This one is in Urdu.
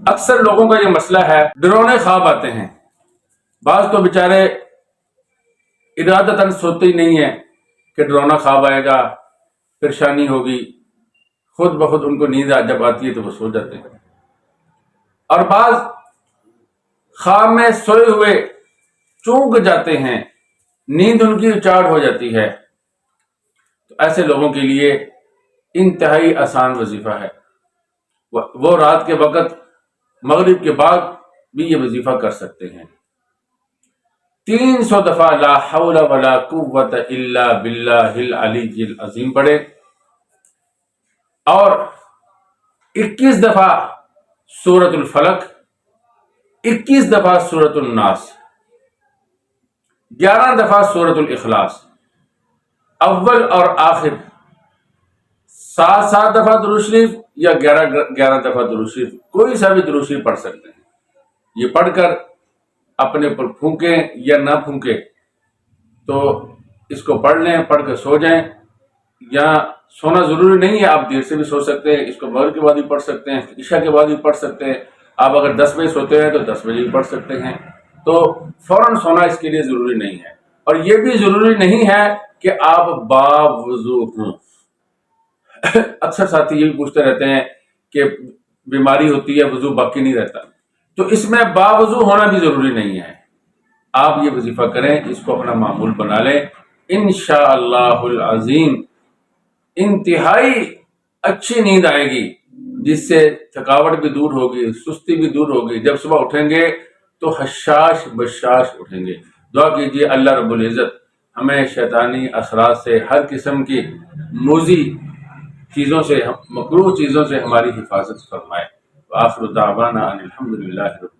اکثر لوگوں کا یہ مسئلہ ہے، ڈرونے خواب آتے ہیں۔ بعض تو بیچارے ارادتاً سوتے ہی نہیں ہیں کہ ڈرونا خواب آئے گا، پریشانی ہوگی، خود بخود ان کو نیند جب آتی ہے تو وہ سو جاتے ہیں۔ اور بعض خواب میں سوئے ہوئے چونک جاتے ہیں، نیند ان کی اچاڑ ہو جاتی ہے۔ تو ایسے لوگوں کے لیے انتہائی آسان وظیفہ ہے، وہ رات کے وقت مغرب کے بعد بھی یہ وظیفہ کر سکتے ہیں۔ 300 دفعہ لا حول ولا قوت الا باللہ العلی العظیم پڑھے، اور 21 دفعہ سورۃ الفلق، 21 دفعہ سورۃ الناس، 11 دفعہ سورۃ الاخلاص، اول اور آخر 7 دفعہ درود شریف یا 11 دفعہ درود شریف، کوئی سا بھی درود شریف پڑھ سکتے ہیں۔ یہ پڑھ کر اپنے پر پھونکیں یا نہ پھونکیں، تو اس کو پڑھ لیں، پڑھ کر سو جائیں۔ یا سونا ضروری نہیں ہے، آپ دیر سے بھی سو سکتے ہیں، اس کو مغرب کے بعد بھی پڑھ سکتے ہیں، عشاء کے بعد بھی پڑھ سکتے ہیں۔ آپ اگر 10 بجے سوتے ہیں تو 10 بجے بھی پڑھ سکتے ہیں۔ تو فوراً سونا اس کے لیے ضروری نہیں ہے، اور یہ بھی ضروری نہیں ہے کہ آپ باوضو ہوں۔ اکثر ساتھی یہ بھی پوچھتے رہتے ہیں کہ بیماری ہوتی ہے، وضو باقی نہیں رہتا، تو اس میں باوضو ہونا بھی ضروری نہیں ہے۔ آپ یہ وظیفہ کریں، اس کو اپنا معمول بنا لیں، انشاءاللہ العظیم انتہائی اچھی نیند آئے گی، جس سے تھکاوٹ بھی دور ہوگی، سستی بھی دور ہوگی۔ جب صبح اٹھیں گے تو حشاش بشاش اٹھیں گے۔ دعا کیجیے اللہ رب العزت ہمیں شیطانی اثرات سے، ہر قسم کی موذی چیزوں سے، مکروہ چیزوں سے ہماری حفاظت فرمائے۔ وآخر دعوانا ان الحمدللہ رب